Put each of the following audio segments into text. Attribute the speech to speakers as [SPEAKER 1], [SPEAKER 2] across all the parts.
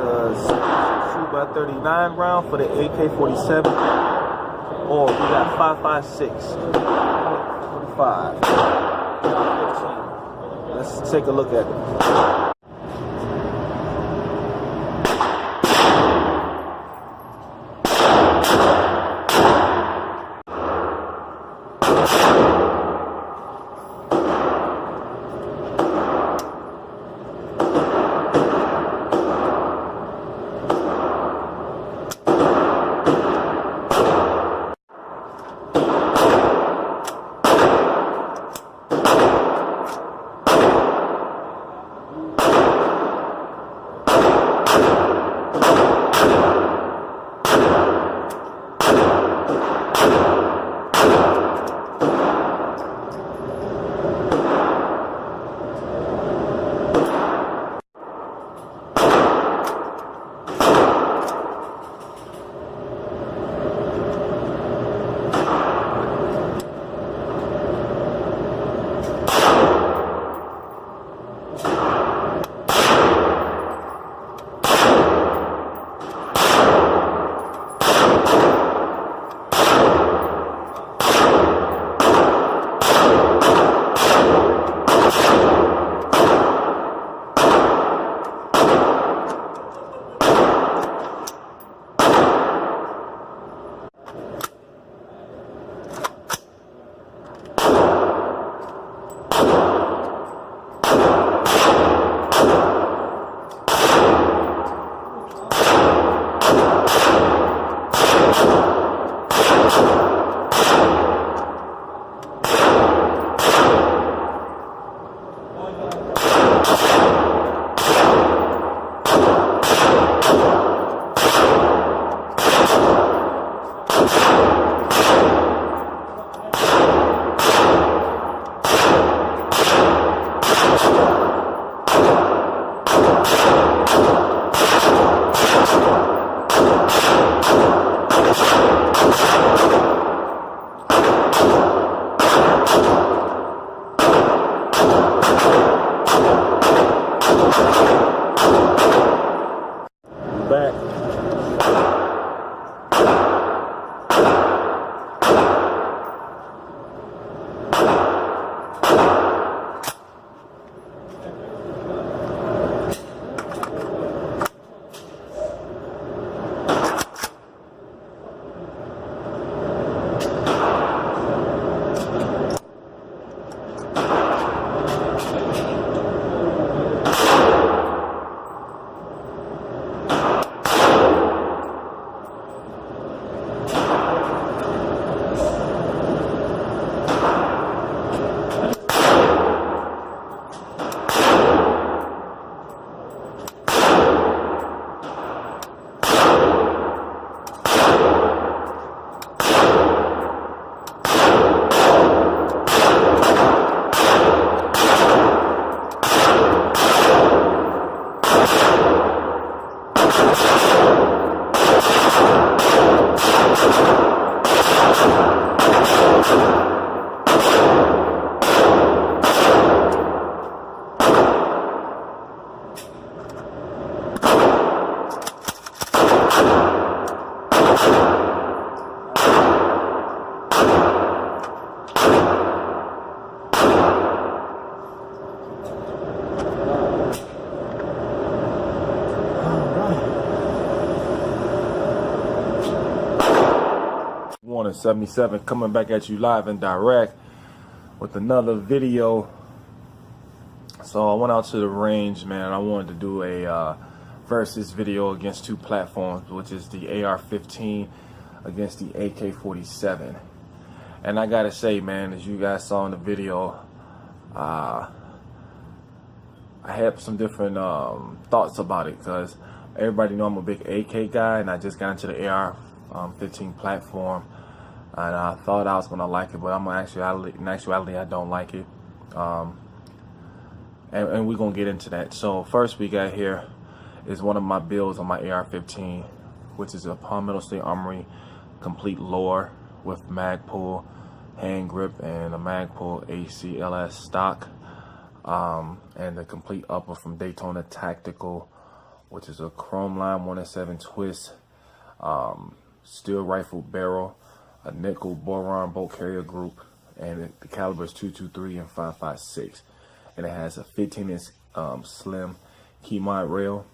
[SPEAKER 1] the 2x39 round for the AK-47, or we got 5.56, 45, 15. Let's take a look at it. Back. Warning 77 coming back at you live and direct with another video. So I went out to the range, man. I wanted to do a versus video against two platforms, which is the AR-15 against the AK-47. And I gotta say, man, as you guys saw in the video, I had some different thoughts about it, because everybody know I'm a big AK guy, and I just got into the AR-15 platform, and I thought I was gonna like it, but in actuality I don't like it. And we're gonna get into that. So first we got here is one of my builds on my AR-15, which is a Palmetto State Armory complete lower with mag pull, hand grip, and a mag pull ACLS stock, and the complete upper from Daytona Tactical which is a chrome line 1-7 twist, steel rifle barrel, a nickel boron bolt carrier group, and the caliber is 223 and 5.56, and it has a 15-inch slim key mod rail,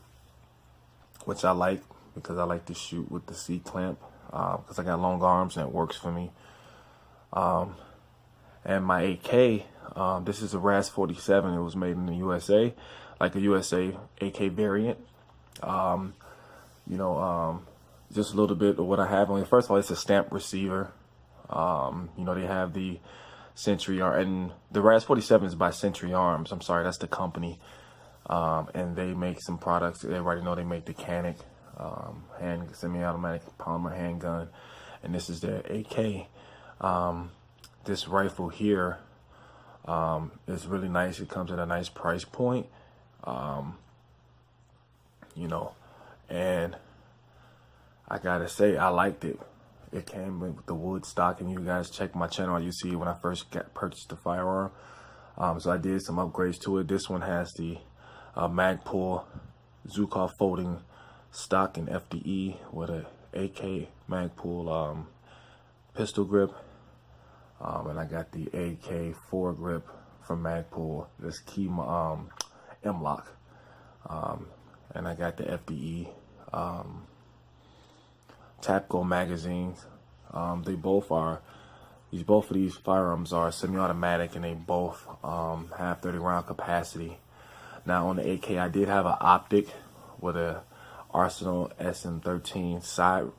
[SPEAKER 1] which I like because I like to shoot with the C clamp because I got long arms and it works for me. And my AK, this is a AR-15. It was made in the USA, like a USA AK variant. Just a little bit of what I have on it. First of all, it's a stamp receiver. They have the Century and the AR-15 is by Century Arms. I'm sorry, that's the company. And they make some products. Everybody know they make the Canic semi-automatic polymer handgun, and this is their AK. This rifle here is really nice. It comes at a nice price point, and I gotta say I liked it. It came with the wood stock, and you guys check my channel, you see when I first purchased the firearm. So I did some upgrades to it. This one has the Magpul Zukov folding stock in FDE with a AK Magpul pistol grip, and I got the AK-4 grip from Magpul. This key M-lock, and I got the FDE Tapco magazines. Both of these firearms are semi-automatic, and they both have 30 round capacity. Now on the AK, I did have an optic with a Arsenal SM13 side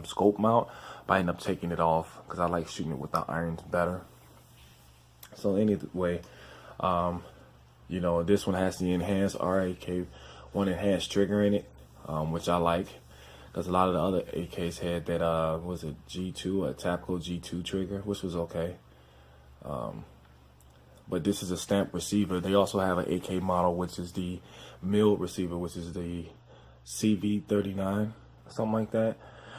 [SPEAKER 1] scope mount, but I ended up taking it off because I like shooting it with the irons better. So anyway, this one has the enhanced RAK1 enhanced trigger in it, which I like. Because a lot of the other AKs had that, was it G2, a Tapco G2 trigger, which was okay. But this is a stamp receiver. They also have an AK model, which is the milled receiver, which is the CV39, something like that.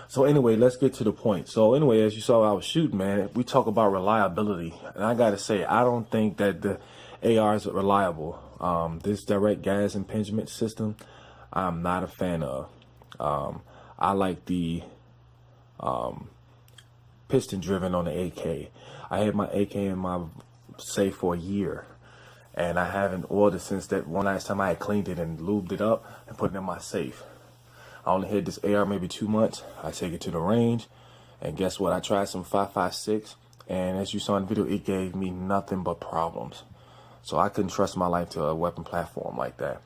[SPEAKER 1] So anyway, let's get to the point. So anyway, as you saw I was shooting, man, we talk about reliability. And I got to say, I don't think that the ARs are reliable. This direct gas impingement system, I'm not a fan of. I like the piston driven on the AK. I had my AK in my safe for a year, and I haven't oiled it since that one last time I had cleaned it and lubed it up and put it in my safe. I only had this AR maybe 2 months. I take it to the range, and guess what? I tried some 5.56, and as you saw in the video, it gave me nothing but problems. So I couldn't trust my life to a weapon platform like that.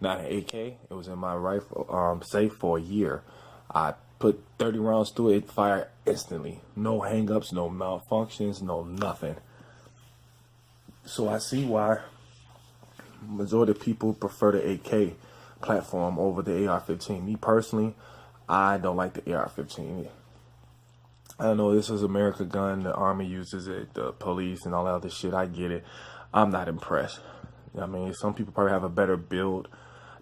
[SPEAKER 1] Now the AK, it was in my rifle safe for a year. I put 30 rounds through it, it fired instantly. No hang-ups, no malfunctions, no nothing. So I see why majority of people prefer the AK platform over the AR-15. Me personally, I don't like the AR-15. I don't know, this is America gun, the Army uses it, the police and all that other shit, I get it. I'm not impressed. I mean, some people probably have a better build.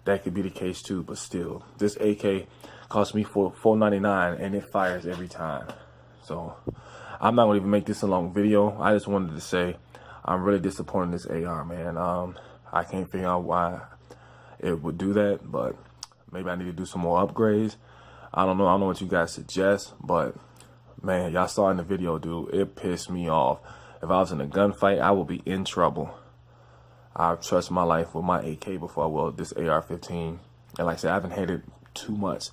[SPEAKER 1] That could be the case too, but still, this AK cost me $4.99 and it fires every time. So I'm not gonna even make this a long video. I just wanted to say I'm really disappointed in this AR, man. I can't figure out why it would do that, but maybe I need to do some more upgrades. I don't know what you guys suggest, but man, y'all saw in the video, dude, it pissed me off. If I was in a gunfight, I would be in trouble. I trust my life with my AK before I will this AR-15. And like I said, I haven't had it 2 months.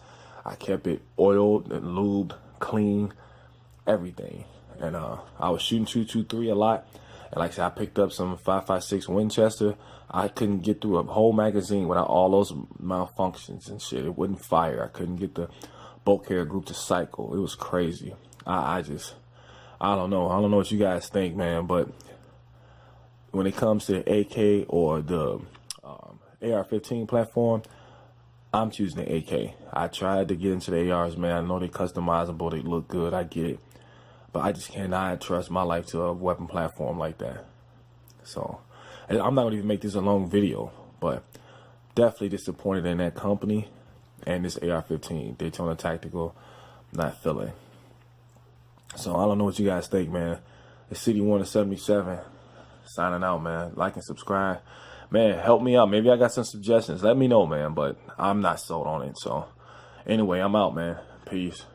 [SPEAKER 1] I kept it oiled and lubed, clean, everything. And I was shooting 223 a lot. And like I said, I picked up some 5.56 Winchester. I couldn't get through a whole magazine without all those malfunctions and shit. It wouldn't fire. I couldn't get the bolt carrier group to cycle. It was crazy. I don't know. I don't know what you guys think, man, but when it comes to the AK or the AR-15 platform, I'm choosing the AK. I tried to get into the ARs, man. I know they're customizable, they look good, I get it. But I just cannot trust my life to a weapon platform like that. So, and I'm not going to even make this a long video, but definitely disappointed in that company and this AR-15. Daytona Tactical, not feeling. So I don't know what you guys think, man. It's City 177 signing out, man. Like and subscribe. man, help me out. Maybe I got some suggestions. Let me know, man. But I'm not sold on it. So anyway, I'm out, man. Peace.